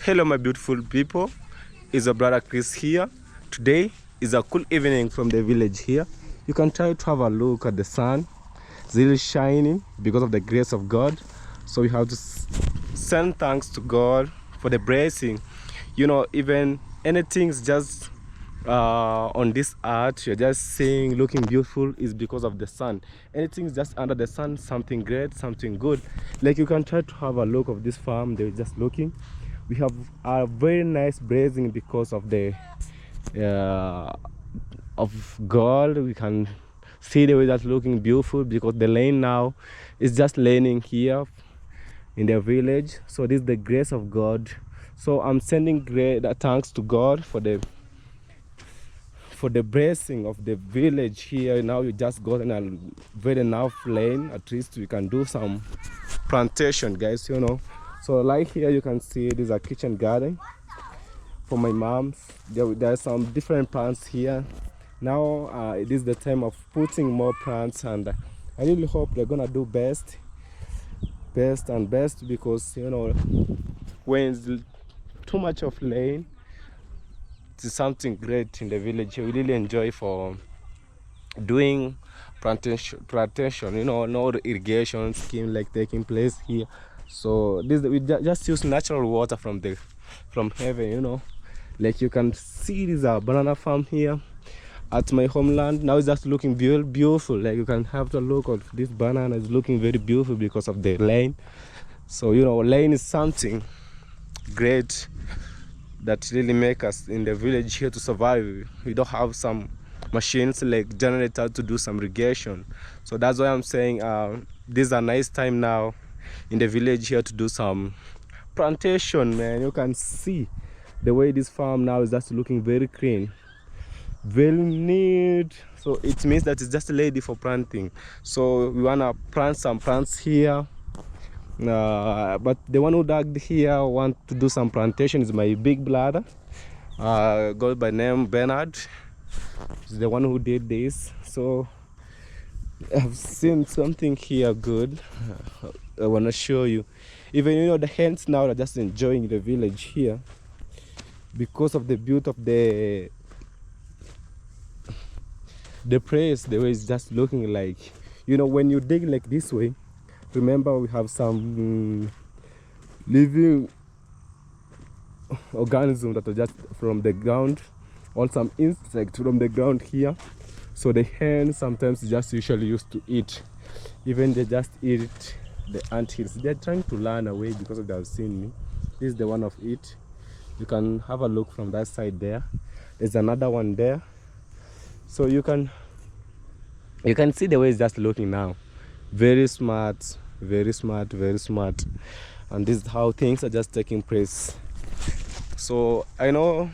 Hello my beautiful people, it's your brother Chris here. Today is a cool evening from the village here. You can try to have a look at the sun. It's really shining because of the grace of God. So we have to send thanks to God for the blessing. You know, even anything's just on this earth, you're just seeing looking beautiful is because of the sun. Anything's just under the sun, something great, something good. Like you can try to have a look of this farm. They're just looking. We have a very nice blazing because of the of God. We can see the way that's looking beautiful because the lane now is just laning here in the village. So this is the grace of God. So I'm sending great thanks to God for the blessing of the village here. Now you just got in a very enough lane. At least we can do some plantation, guys, you know. So like here you can see this is a kitchen garden for my mom's. There's some different plants here. Now it is the time of putting more plants, and I really hope they're gonna do best because, you know, when it's too much of lane, it's something great in the village. We really enjoy for doing plantation, you know, no irrigation scheme like taking place here. So this we just use natural water from heaven, you know. Like you can see, this is a banana farm here at my homeland. Now it's just looking beautiful. Like you can have a look at this banana. Is looking very beautiful because of the lane. So, you know, lane is something great that really make us in the village here to survive. We don't have some machines like generator to do some irrigation. So that's why I'm saying this is a nice time now in the village here to do some plantation, man. You can see the way this farm now is just looking very clean, very neat. So it means that it's just ready for planting. So we wanna plant some plants here. But the one who dug here want to do some plantation is my big brother, goes by name Bernard. He's the one who did this. So I've seen something here good. I want to show you. Even, you know, the hens now are just enjoying the village here because of the beauty of the place. The way it's just looking like, you know, when you dig like this way, remember we have some living organisms that are just from the ground, or some insects from the ground here. So the hens sometimes just usually used to eat, even they just eat the anthills. They're trying to run away because they have seen me. This is the one of it. You can have a look from that side there. There's another one there. So you can see the way it's just looking now. Very smart, very smart, very smart. And this is how things are just taking place. So I know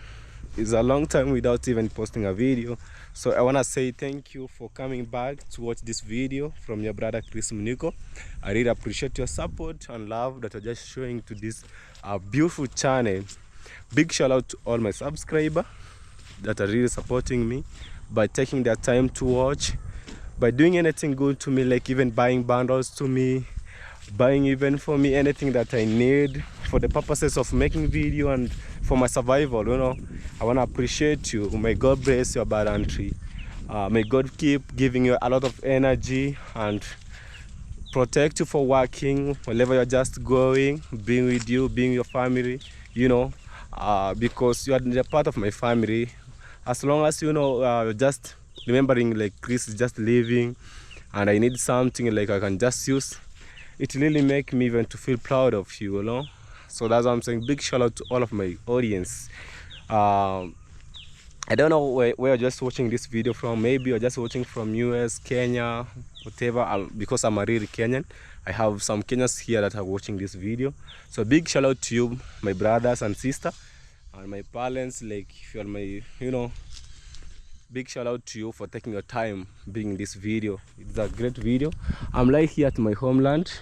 it's a long time without even posting a video. So I want to say thank you for coming back to watch this video from your brother Chris Muniko. I really appreciate your support and love that you're just showing to this beautiful channel. Big shout out to all my subscribers that are really supporting me by taking their time to watch, by doing anything good to me, like even buying bundles to me, buying even for me anything that I need for the purposes of making video and for my survival. You know, I want to appreciate you. May God bless your boundary. May God keep giving you a lot of energy and protect you for working wherever you're just going, being with you, being your family, you know, because you are a part of my family. As long as, you know, just remembering like Chris is just living and I need something like I can just use, it really make me even to feel proud of you, you know. So that's what I'm saying. Big shout out to all of my audience. I don't know where you're just watching this video from. Maybe you're just watching from US, Kenya, whatever. Because I'm a real Kenyan, I have some Kenyans here that are watching this video. So big shout out to you, my brothers and sisters, and my parents. Like, if you're my, you know, big shout out to you for taking your time being in this video. It's a great video. I'm like here at my homeland.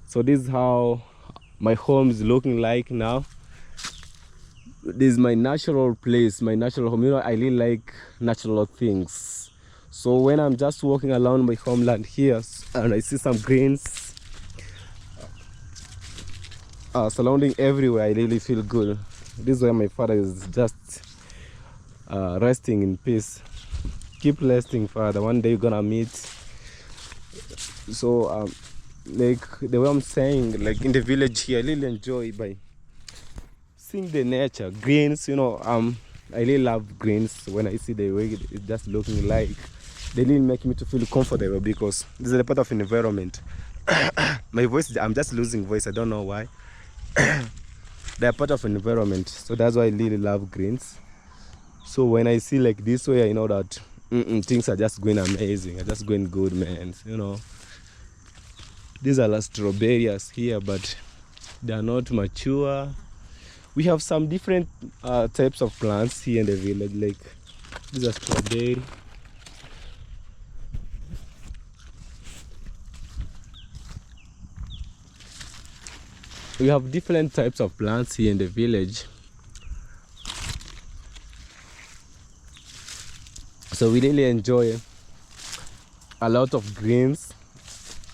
So this is how my home is looking like now. This is my natural place, my natural home. You know, I really like natural things. So when I'm just walking around my homeland here and I see some greens, surrounding everywhere, I really feel good. This is where my father is just resting in peace. Keep resting, father. One day you're gonna meet. So like the way I'm saying, like in the village here, I really enjoy by seeing the nature, greens. I really love greens. When I see the way it's just looking like, they really make me to feel comfortable because this is a part of environment. My voice, I'm just losing voice. I don't know why. They're part of environment, so that's why I really love greens. So when I see like this way, I know that things are just going amazing, are just going good, man. These are like strawberries here, but they are not mature. We have some different types of plants here in the village, like these are strawberry. We have different types of plants here in the village. So we really enjoy a lot of greens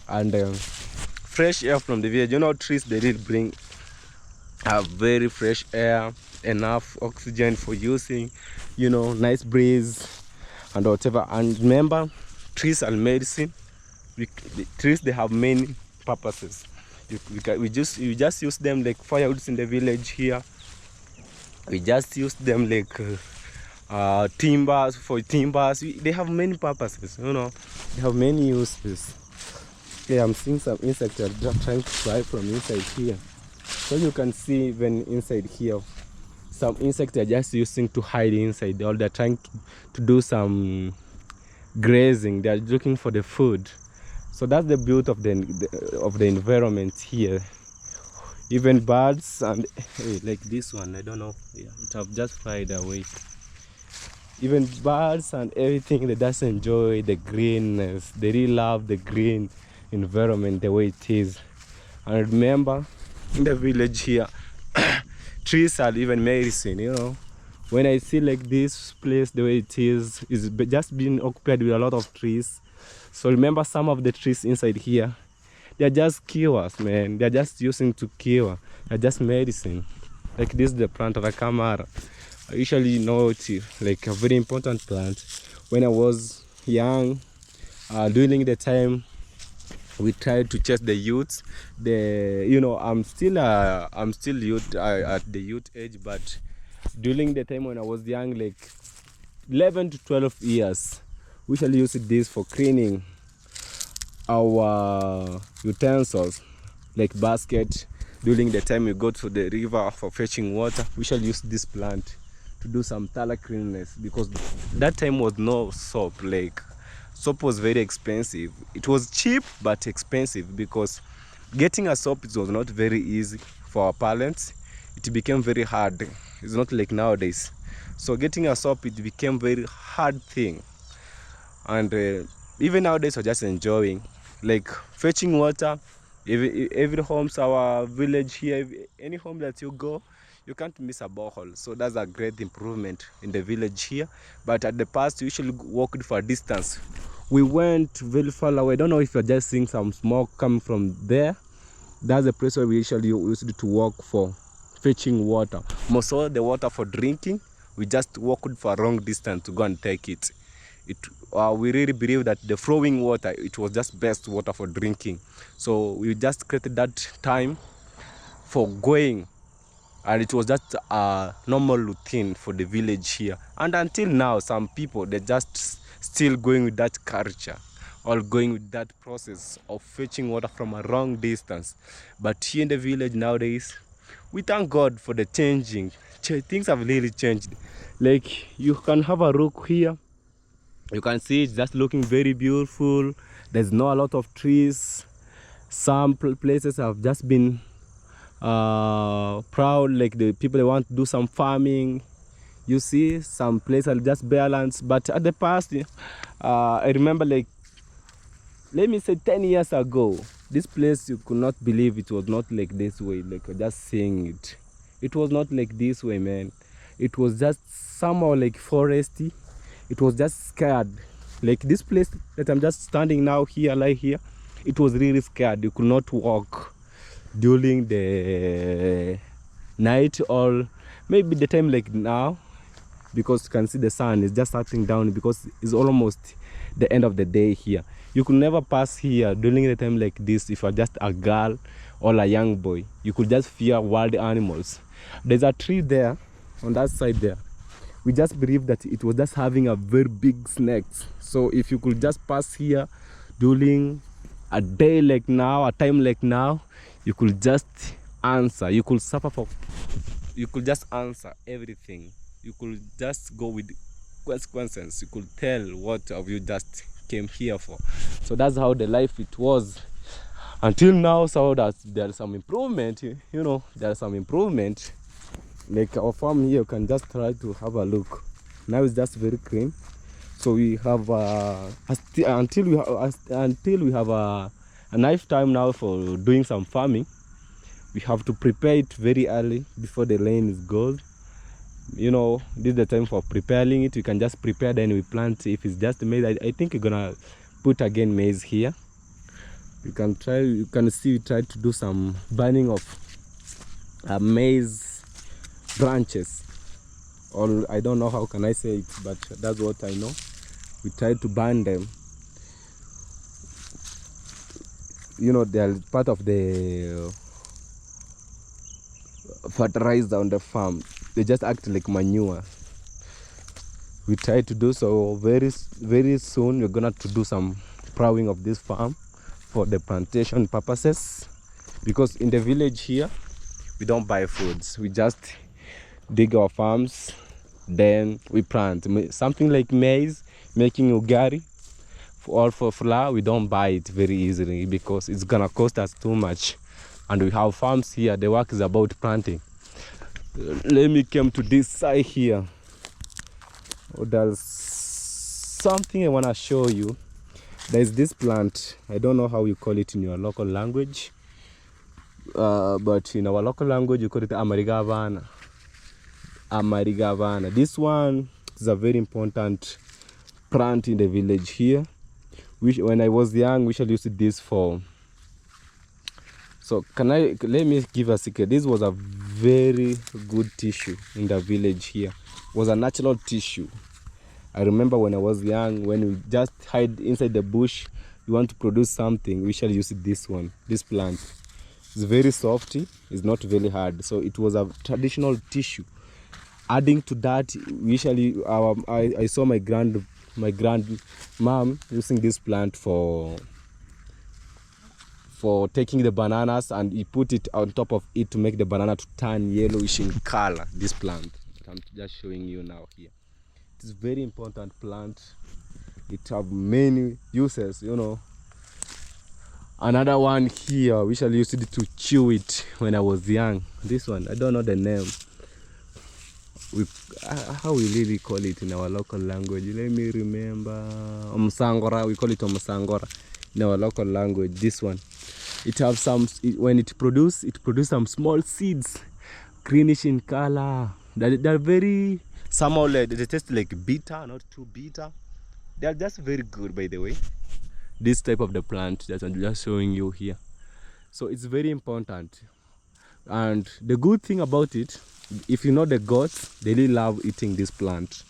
and fresh air from the village. Trees, they really bring a very fresh air, enough oxygen for using, nice breeze and whatever. And remember, trees are medicine. Trees, they have many purposes. You just use them like firewoods in the village here. We just use them like timbers. They have many purposes. They have many uses. Okay, I'm seeing some insects that are just trying to fly from inside here. So you can see even inside here, some insects are just using to hide inside, or they're trying to do some grazing. They're looking for the food. So that's the beauty of the environment here. Even birds and like this one, I don't know, it have just flied away. Even birds and everything, they just enjoy the greenness. They really love the green environment the way it is. And remember, in the village here, trees are even medicine. When I see like this place the way it is just being occupied with a lot of trees. So remember, some of the trees inside here, they're just cures, man. They're just using to cure. They're just medicine. Like this is the plant of a camara. I usually know it like a very important plant. When I was young, during the time we tried to chase the youths, I'm still youth at the youth age, but during the time when I was young, like 11 to 12 years, we shall use this for cleaning our utensils, like basket. During the time we go to the river for fetching water, we shall use this plant to do some thorough cleanliness, because that time was no soap. Like soap was very expensive. It was cheap but expensive, because getting a soap, it was not very easy for our parents. It became very hard. It's not like nowadays. So getting a soap, it became very hard thing. And even nowadays we're just enjoying like fetching water. Every home's our village here, any home that you go, you can't miss a borehole. So that's a great improvement in the village here. But at the past, we usually walked for a distance. We went very far away. I don't know if you're just seeing some smoke coming from there. That's the place where we usually used to walk for fetching water. Most of the water for drinking, we just walked for a long distance to go and take it. We really believe that the flowing water, it was just best water for drinking. So we just created that time for going, and it was just a normal routine for the village here. And until now, some people, they're just still going with that culture, or going with that process of fetching water from a long distance. But here in the village nowadays, we thank God for the changing. Things have really changed. Like you can have a rook here. You can see it's just looking very beautiful. There's not a lot of trees. Some places have just been proud, like the people, they want to do some farming. You see, some places are just bare lands. But at the past, I remember, like, let me say 10 years ago, this place, you could not believe it was not like this way. Like, just seeing it, it was not like this way, man. It was just somehow like foresty. It was just scared. Like this place that I'm just standing now here, like here, it was really scared. You could not walk. during the night, or maybe the time like now, because you can see the sun is just setting down because it's almost the end of the day here. You could never pass here during the time like this if you're just a girl or a young boy. You could just fear wild animals. There's a tree there on that side there. We just believe that it was just having a very big snake. So if you could just pass here during a day like now, a time like now, you could just answer. You could suffer for, you could just answer everything. You could just go with consequences. You could tell what have you just came here for. So that's how the life it was until now. So that there's some improvement, you know, there's some improvement. Like our farm here, you can just try to have a look. Now it's just very clean. So we have until we have a nice time now for doing some farming. We have to prepare it very early before the rain is goes. You know, this is the time for preparing it. You can just prepare, then we plant. If it's just maize, I think you're gonna put again maize here. You can try. You can see we try to do some burning of maize branches, or I don't know how can I say it, but that's what I know. We try to burn them. You know, they're part of the fertilizer on the farm. They just act like manure. We try to do so very soon. We're gonna to do some plowing of this farm for the plantation purposes, because in the village here we don't buy foods. We just dig our farms, then we plant something like maize, making ugari or for flour. We don't buy it very easily because it's gonna cost us too much, and we have farms here. The work is about planting. Let me come to this side here. Oh, there's something I want to show you. There's this plant. I don't know how you call it in your local language, but in our local language you call it amarigavana. Amarigavana. This one is a very important plant in the village here. When I was young, we shall use this for. So let me give a secret. This was a very good tissue in the village here. It was a natural tissue. I remember when I was young, when we just hide inside the bush, we want to produce something, we shall use this one, this plant. It's very softy, it's not very hard. So it was a traditional tissue. Adding to that, usually I saw my grandmom using this plant for taking the bananas, and he put it on top of it to make the banana to turn yellowish in color. This plant that I'm just showing you now here. It's a very important plant. It have many uses, you know. Another one here, we shall use it to chew it when I was young. This one, I don't know the name. How we really call it in our local language. Let me remember. Omsangora, we call it omsangora in our local language. This one, it have some. When it produce some small seeds, greenish in color. They're very somehow they taste like bitter, not too bitter. They're just very good, by the way. This type of the plant that I'm just showing you here. So it's very important. And the good thing about it, if you know the goats, they really love eating this plant.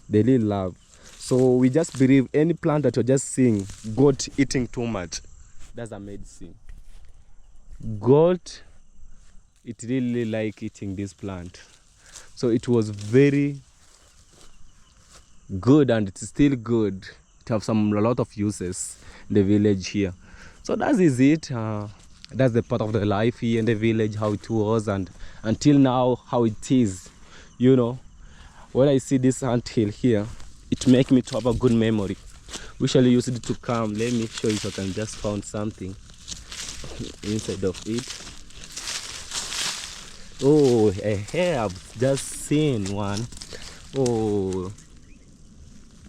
They really love. So we just believe any plant that you're just seeing goat eating too much, that's a medicine. Goat, it really like eating this plant. So it was very good, and it's still good. It have a lot of uses in the village here. So that is it. That's the part of the life here in the village, how it was, and until now how it is. You know, when I see this anthill here, it makes me to have a good memory. We shall use it to come. Let me show you if I can just found something inside of it. Oh, I have just seen one. Oh,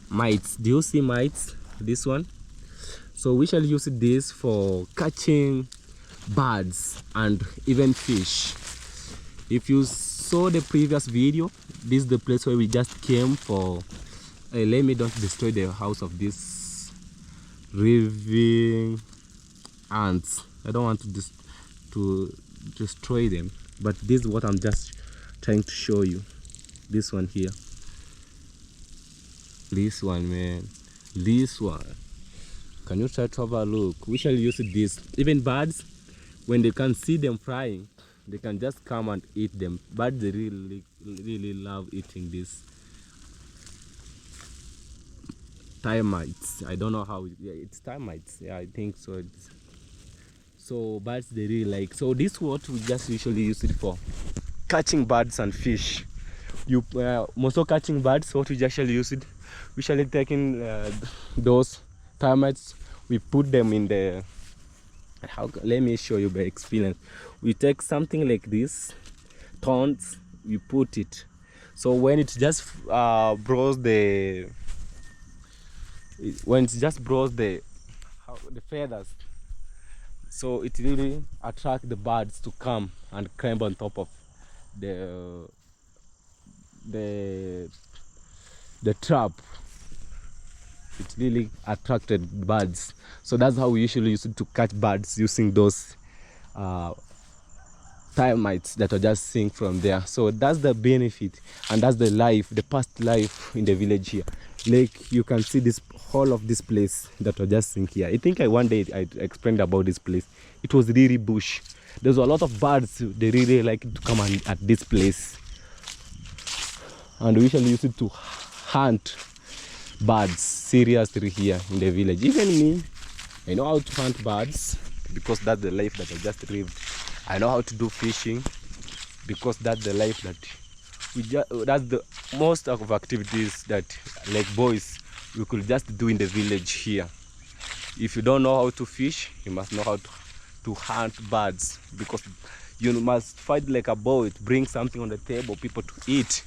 mites. Do you see mites? This one. So we shall use this for catching birds and even fish. If you saw the previous video, this is the place where we just came for. Let me don't destroy the house of this living ants. I don't want to to destroy them. But this is what I'm just trying to show you. This one here. This one, man. This one. Can you try to have a look? We shall use this. Even birds, when they can see them flying, they can just come and eat them. Birds, they really love eating this termites. I don't know how. Yeah, it's termites. Yeah, I think so. So birds, they really like. So this is what we just usually use it for, catching birds and fish. You most of catching birds, what we usually use it, we usually taking those termites, we put them in the let me show you by experience. We take something like this thorns, we put it, so when it just brought the feathers, so it really attract the birds to come and climb on top of the trap. It really attracted birds, so that's how we usually use it to catch birds, using those termites that are just seen from there. So that's the benefit, and that's the past life in the village here. Like you can see this whole of this place that are just seen here. I think one day I explained about this place. It was really bush. There's a lot of birds, they really like to come at this place, and we usually use it to hunt birds seriously here in the village. Even me, I know how to hunt birds because that's the life that I just lived. I know how to do fishing because that's the life that that's the most of activities that, like boys, we could just do in the village here. If you don't know how to fish, you must know how to hunt birds, because you must fight like a boy to bring something on the table, people to eat.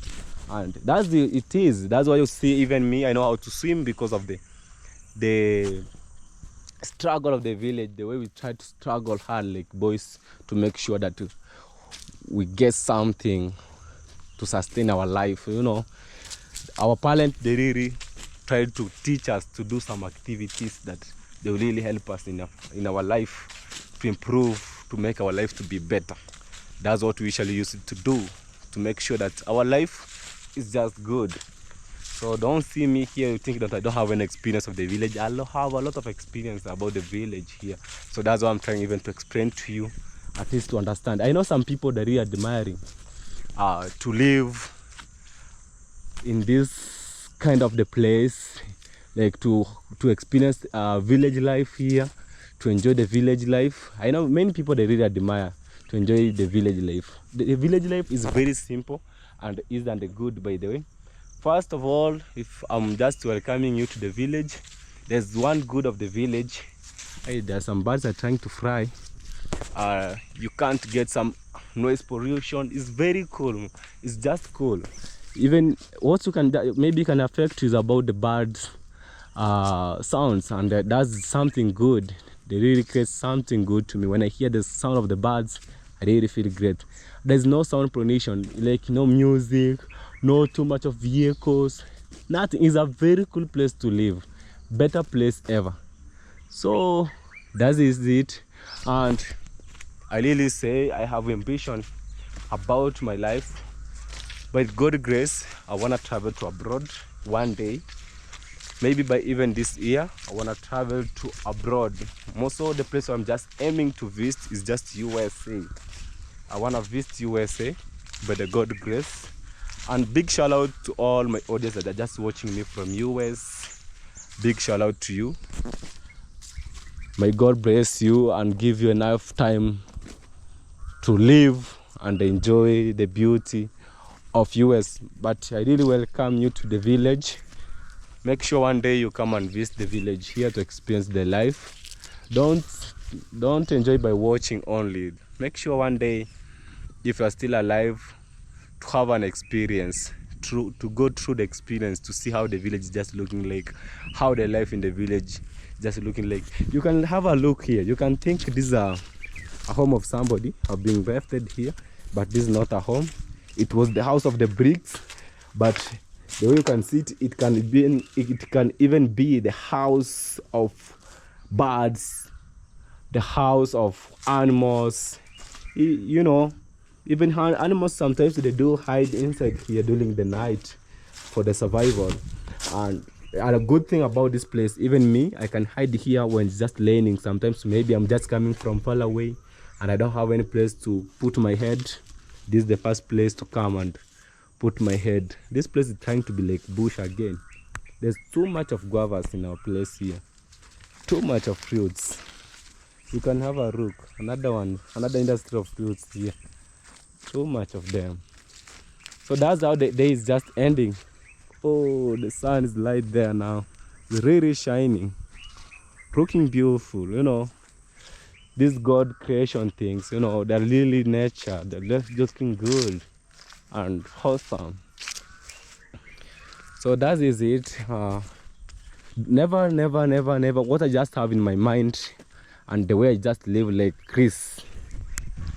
And that's why you see, even me, I know how to swim because of the struggle of the village, the way we try to struggle hard like boys to make sure that we get something to sustain our life. You know, our parents, they really try to teach us to do some activities that they will really help us in our life, to improve, to make our life to be better. That's what we usually use it to do, to make sure that our life is just good. So don't see me here, you think that I don't have any experience of the village. I have a lot of experience about the village here. So that's why I'm trying even to explain to you, at least to understand. I know some people that really admiring to live in this kind of the place, like to experience village life here, to enjoy the village life. I know many people they really admire to enjoy the village life. The village life is very simple and easy and good, by the way. First of all, if I'm just welcoming you to the village, there's one good of the village. Hey, there's some birds are trying to fly. You can't get some noise pollution. It's very cool. It's just cool. Even what you can maybe can affect you is about the birds sounds, and that's something good. They really create something good to me. When I hear the sound of the birds, I really feel great. There's no sound pollution, like no music, no too much of vehicles, nothing. Is a very cool place to live, better place ever. So that is it. And I really say I have ambition about my life. By God's grace, I want to travel to abroad one day. Maybe by even this year, I want to travel to abroad. Most of the place I'm just aiming to visit is just USA. I want to visit USA by the God's grace. And big shout out to all my audience that are just watching me from US. Big shout out to you. May God bless you and give you enough time to live and enjoy the beauty of US. But I really welcome you to the village. Make sure one day you come and visit the village here to experience the life. Don't enjoy by watching only. Make sure one day, if you are still alive, to have an experience, to go through the experience, to see how the village is just looking like, how the life in the village just looking like. You can have a look here. You can think this is a home of somebody or being grafted here, but this is not a home. It was the house of the bricks, but the way you can see it, it can even be the house of birds, the house of animals, you know, even animals sometimes they do hide inside here during the night for the survival. And a good thing about this place, even me, I can hide here when it's just raining. Sometimes maybe I'm just coming from far away and I don't have any place to put my head. This is the first place to come and put my head. This place is trying to be like bush again. There's too much of guavas in our place here, too much of fruits. You can have a rook, another one, another industry of fruits here, too much of them. So that's how the day is just ending. Oh, the sun is light there now. It's really shining, looking beautiful. You know, these God creation things, you know, they're really nature. They're just looking good and wholesome. So that is it. Never, never, never, never. What I just have in my mind and the way I just live like Chris,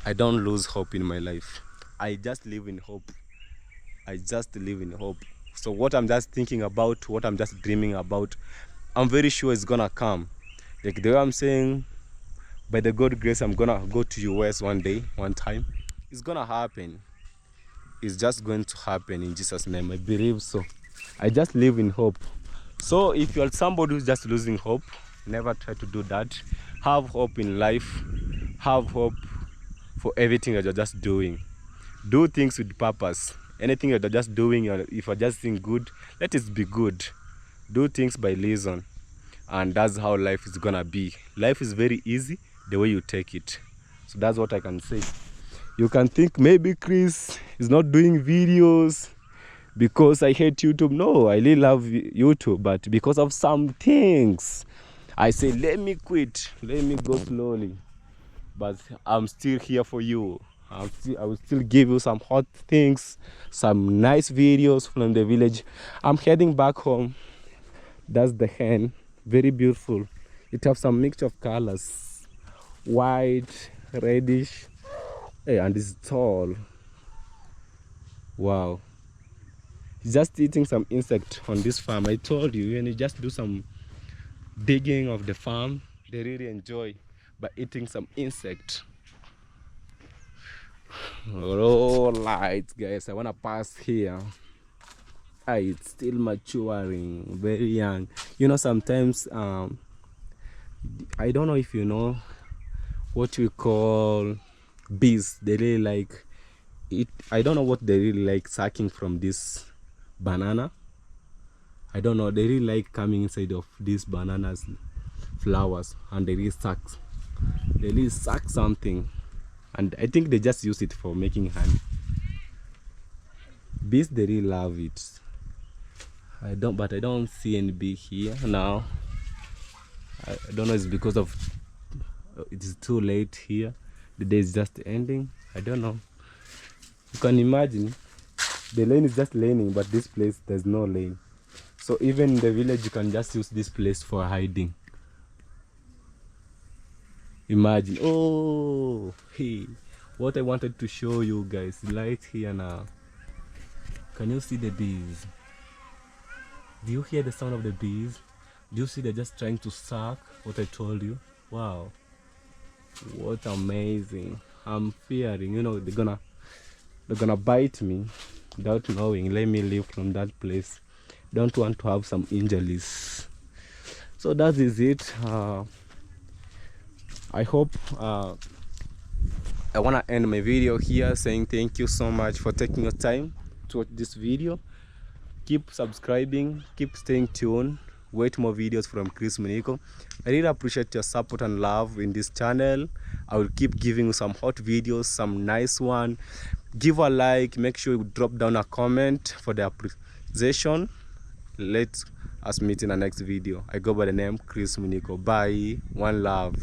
I don't lose hope in my life. I just live in hope. I just live in hope. So what I'm just thinking about, what I'm just dreaming about, I'm very sure it's gonna come. Like the way I'm saying, by the God grace, I'm gonna go to US one day, one time. It's gonna happen. It's just going to happen in Jesus' name. I believe so. I just live in hope. So if you're somebody who's just losing hope, never try to do that. Have hope in life. Have hope for everything that you're just doing. Do things with purpose. Anything that you're just doing, if you're just saying good, let it be good. Do things by reason. And that's how life is gonna be. Life is very easy the way you take it. So that's what I can say. You can think maybe Chris is not doing videos because I hate YouTube. No, I really love YouTube, but because of some things, I say, let me quit, let me go slowly. But I'm still here for you. I will still give you some hot things, some nice videos from the village. I'm heading back home. That's the hen, very beautiful. It has some mixture of colors, white, reddish, and it's tall. Wow. He's just eating some insect on this farm. I told you, when you just do some digging of the farm, they really enjoy by eating some insect. All right, guys, I want to pass here. It's still maturing, very young. You know, sometimes I don't know if you know what we call bees. They really like it. I don't know what they really like sucking from this banana. I don't know, they really like coming inside of these bananas flowers and they really suck something, and I think they just use it for making honey. Bees, they really love it. I don't see any bee here now. I don't know, it's because of it is too late here, the day is just ending. I don't know. You can imagine the lane is just laning, but this place there's no lane. So even in the village you can just use this place for hiding. Imagine. Oh, hey, what I wanted to show you guys right here now. Can you see the bees? Do you hear the sound of the bees? Do you see they're just trying to suck what I told you? Wow, what amazing. I'm fearing, you know, they're gonna bite me without knowing. Let me leave from that place. Don't want to have some injuries. So that is it. I hope I want to end my video here saying thank you so much for taking your time to watch this video. Keep subscribing, keep staying tuned, wait more videos from Chris Muniko. I really appreciate your support and love in this channel. I will keep giving you some hot videos, some nice one. Give a like, make sure you drop down a comment for the appreciation. Let us meet in the next video. I go by the name Chris Muniko. Bye, one love.